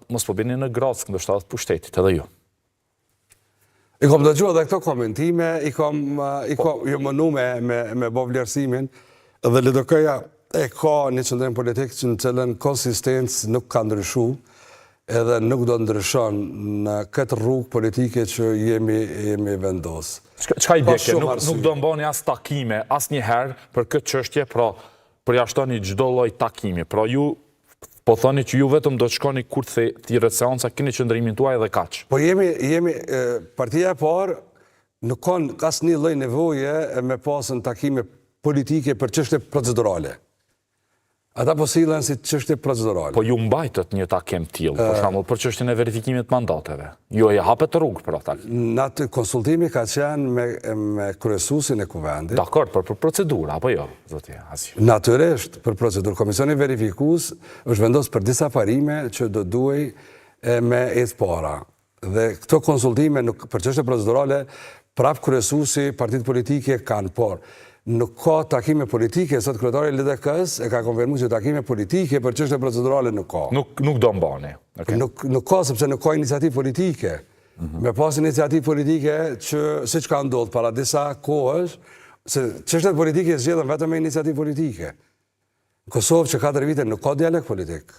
mos po bini në Grackë, ndoshta të pushtetit edhe ju. I kom dëgjuar edhe këto komentime, i kom ju mënu me bo vlerësimin, dhe LDK-ja e ka një qëndrim politik që në cilën konsistencë nuk ka ndryshu, edhe nuk do ndryshon në këtë rrugë politike që jemi vendosë. Qka i bjekje? Nuk do mbani as takime, as njëherë për këtë qështje, pra përjashtoni çdo lloj takimi. Pra ju po thoni që ju vetëm do të shkoni kur të thirret seanca, keni qëndrimin tuaj dhe kaq. Po jemi partia e parë nuk ka asnjë lloj nevoje me pasën takime politike për çështje procedurale. Ata po sillen si çështje procedurale. Po ju mbajtët një takim tillë, për shembull, për çështjen e verifikimit mandateve. Ju e hapet rrugë për ata. Në atë konsultimi ka qenë me kryesuesin e kuvendit. Dakor, për procedurë, apo jo, zoti Asio? Natyrisht, për procedurë. Komisioni verifikues është vendosur për disa parime që do duhej me ecë para. Dhe këto konsultime për çështje procedurale, prap kryesuesi partitë politike kanë, por nuk ka takime politike, sot kryetari i LDK-s e ka konfirmuar që takime politike për çështje procedurale nuk ka. Nuk do mbani. Nuk ka, sepse nuk ka iniciativë politike. Me pas iniciativë politike që siç ka ndodhur para disa kohësh, se çështjet politike zgjedhen vetëm me iniciativë politike. Në Kosovë që 4 vite nuk ka dialog politik.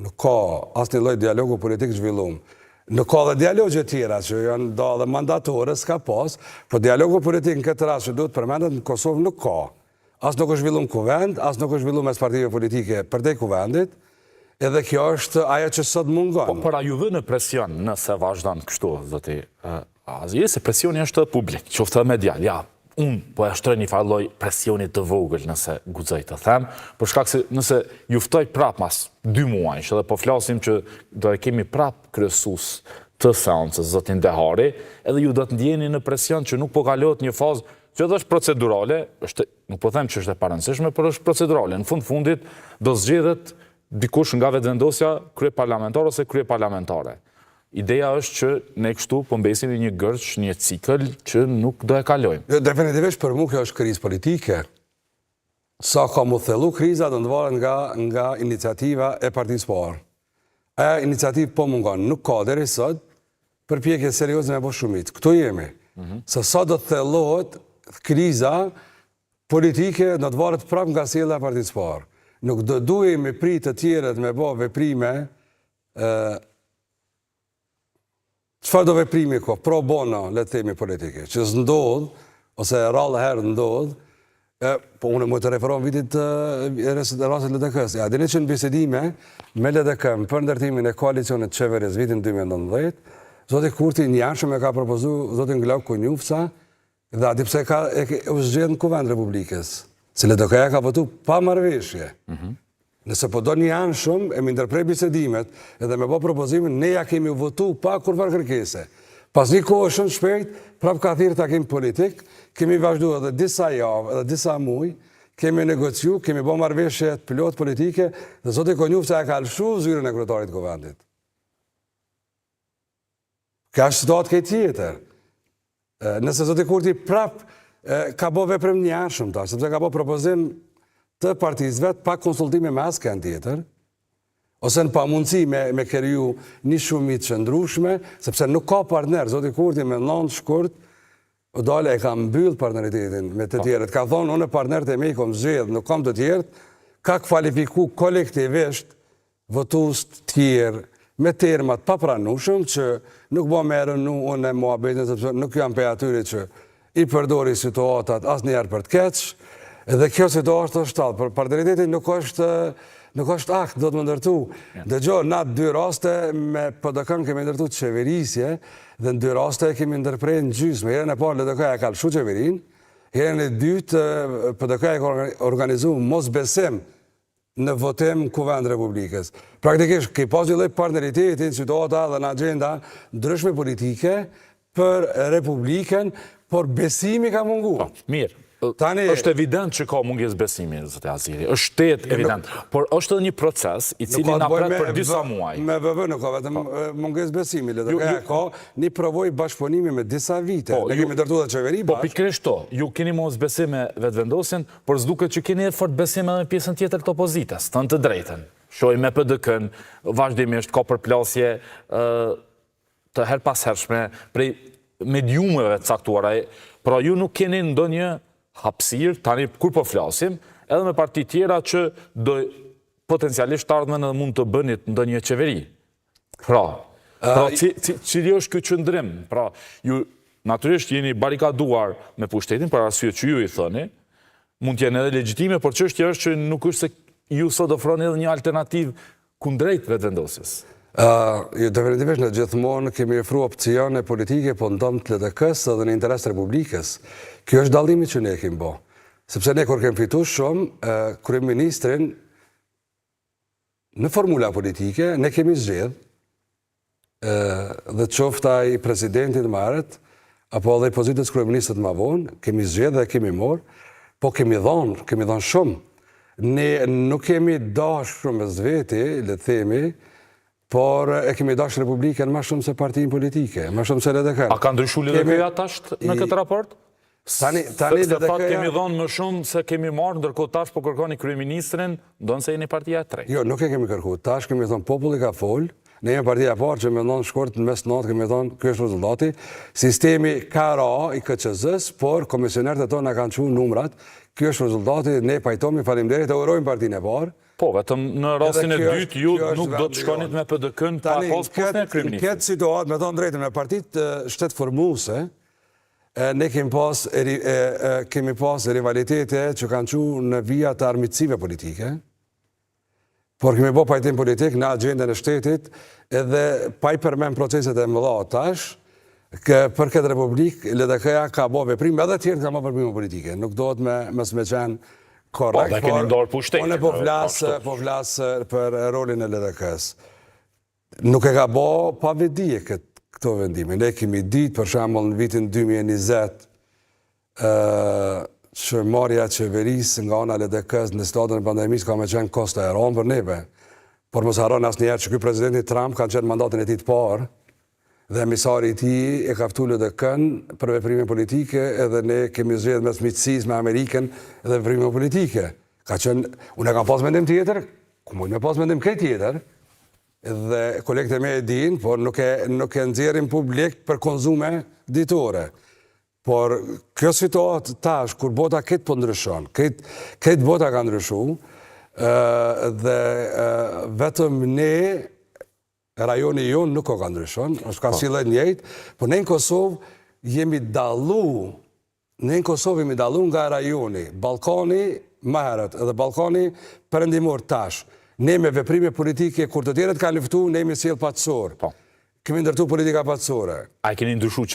Nuk ka asnjë lloj dialogu politik zhvilluar. Nuk ka dhe dialogje tjera që janë da dhe mandatore, s'ka pas, po dialogu politik në këtë rast që duhet përmendet në Kosovë nuk ka. As nuk është zhvilluar kuvend, as nuk është zhvilluar mes partive politike përdej kuvendit, edhe kjo është ajo që sot mungon. Por a ju vë në presion nëse vazhdon kështu, zoti Azi, se presioni është publik, qoftë medial, ja. Unë po e shtroj një farloj presionit të vogël nëse guxoj të them, për shkak se nëse juftoj prap mas 2 muajsh, edhe po flasim që do e kemi prap kryesues të seancës zotin Dehari, edhe ju do të ndjeni në presion që nuk po kalohet një fazë që edhe është procedurale, nuk po them që është e parëndësishme, por është procedurale. Në fundit do zgjedhet dikush nga vetëvendosja kryeparlamentar ose kryeparlamentare. Ideja është që ne kështu po mbesim një gërç, një cikël që nuk do e kalojmë. Definitivisht për mua kjo është krizë politike. Sa ka mu thellu kriza do ndvaret nga iniciativa e Partisë Parë. Aja iniciativë po mungon, nuk ka deri sot përpjekje serioze me bo shumit. Këtu jemi. Se sa do të thellohet kriza politike do të varet prapë nga sjellja e Partisë Parë. Nuk do duhemi prit të tjerët me bo veprime çfarë do veprimi ko, pro bono, le të themi politike, që s'ndodh, ose rrallë herë ndodh, po unë më të referon vitit rastit LDK-s. Ja, dini që në bisedime me LDK për ndërtimin e koalicionit qeveris vitin 2019, zoti Kurti njashëm e ka propozu zotin Glauku Njufca, dhe ati pse u zgjedhë në Kuvend Republikës. Se LDK-ja ka votu pa marrëveshje. Nëse po do një anë shumë, e më ndërprej bisedimet, edhe me bo propozimin, ne ja kemi votu pa kurvar kërkese. Pas një kohë shumë shpejt, prap ka thirrë takim politik, kemi vazhdu edhe disa javë, edhe disa muj, kemi negociu, kemi bo marrëveshje të pilot politike, dhe zoti Konjufca e ka lëshu zyrën e kryetarit kuvendit. Ka është situatë këtë tjetër. Nëse zoti Kurti prap ka bo veprem një anë shumë ta, sepse ka bo propozim të partisë vetë pa konsultime me asë kënë tjetër, ose në pamundësi me kriju një shumit qëndrueshme, sepse nuk ka partner. Zoti Kurti me 9 shkurt, o dale e ka mbyll partneritetin me të tjerët. Ka thonë, unë partnerët e me i kom zgjedhë, nuk kam të tjerët, ka kvalifiku kolektivisht votus të tjerë, me termat papranueshëm, që nuk bo me rënu unë e muhabetin, sepse nuk jam pe atyri që i përdori situatat asë njerë për të keqë. Edhe kjo situatë është talë, për partneriteti nuk është akt, do të më ndërtu. Dëgjo, na 2 raste me PDK-n kemi ndërtu të qeverisje, dhe në 2 raste kemi ndërprej në gjysmë. Herën e parë LDK-ja ka lëshu qeverin, herën e dytë PDK-ja ka organizu mos besim në votim Kuvend Republikës. Praktikisht, ke pas një lloj partneriteti në situata dhe në agenda ndryshme politike për Republikën, por besimi ka mungu. Mirë. Është evident që ka mungesë besimi, zotë Aziri. Është evident. Por është edhe një proces i cili na pret për disa muaj. Me VV nuk ka vetëm mungesë besimi. Ka një provoj bashkëpunimi me disa vite. Ne kemi ndërtuar dhe qeveri bashkë. Po pikërisht to, ju keni mos besim me vetëvendosjen, por s'duket që keni fort besim edhe në pjesën tjetër të opozitës, të drejtën. Shoj me PDK-n, vazhdimisht ka përplasje të her pas hershme prej mediumeve të caktuara. Pra ju nuk keni ndonjë hapësirë, tani kur po flasim, edhe me parti tjera që do potencialisht ardhmen edhe mund të bënit ndonjë qeveri. Pra cili është ky qëndrim? Pra, ju natyrisht jeni barikaduar me pushtetin, për arsye që ju i thoni, mund t'jenë edhe legjitime, por çështja është që nuk është se ju sot ofroni edhe një alternativë kundrejt vetëvendosjes. Definitivisht në gjithmonë kemi ofru opcione politike, po ndonë të LDK-s edhe në interes të Republikës. Kjo është dallimi që ne kemi bo. Sepse ne kur kemi fitu shumë, kryeministrin në formula politike, ne kemi zgjedh, dhe qofta i presidentit marët, apo edhe i pozitës kryeministët ma vonë, kemi zgjedh dhe kemi morë, po kemi dhonë shumë. Ne nuk kemi dash shumë me zveti, le të themi, por e kemi dash Republikën ma shumë se partinë politike, ma shumë se LDK-n. A ka ndryshu LDK-ja tasht në këtë raport? Tani Se fat kemi dhonë më shumë se kemi marrë, ndërkohë tash po kërkoni kryeministrin, ndonë se jeni partia e tretë. Jo, nuk e kemi kërku. Tash kemi thonë populli ka folë, ne jemi partia e parë që me ndonë shkort në mes natë, kemi thonë kjo është rezultati. Sistemi ka ra i KQZ-s, por komisionerët e tonë na kanë qenë numrat, kjo është rezultati, ne pajtohemi, faleminderit, e urojmë partinë e parë. Po, vetëm në rastin e dytë, ju nuk do të shkonit me PDK-n pa pas postën e kryeministrit. Në këtë situatë, me thonë drejtën, me partitë shtetëformuese, ne kemi pas rivalitete që kanë qenë në vija të armiqësive politike, por kemi bo pajtim politik në agendën e shtetit edhe pa i përmen proceset e mëdha tash, për këtë Republikë, LDK-ja ka bo veprim, edhe tjertë ka bo veprim politike. Nuk do të me së me qenë korrekt. Po, dhe keni ndorë pushtetin. Unë po flasë për rolin e LDK-s. Nuk e ka bo pa vedije këto vendime. Ne kemi ditë, për shembull në vitin 2020, që marrja qeverisë nga ana LDK-s në stadin e pandemisë ka me qenë kosta e rëndë për neve. Por mos harron asnjëherë që ky presidenti Trump kanë qenë mandatin e tij të parë dhe emisari i tij e ka ftuar LDK-n për veprime politike, edhe ne kemi zgjedhur mes miqësisë me Amerikën dhe veprime politike. Ka qenë, unë kam pas mendim tjetër, ku mund me pas mendim këtë tjetër, dhe kolegët e me e dinë, por nuk e nxjerrim publik për konsume ditore. Por kjo situatë tash, kur bota këtë po ndryshon, këtë bota ka ndryshu, dhe vetëm ne, rajoni jonë nuk ka ndryshon, është ka sillet njëjtë, por ne në Kosovë jemi dallu nga rajoni, Ballkani më herët, edhe Ballkani perëndimor tash. Ne me veprime politike, kur të tjerët kanë luftuar, ne jemi sjell patësor. Kemi ndërtu politika patësore. A keni ndryshu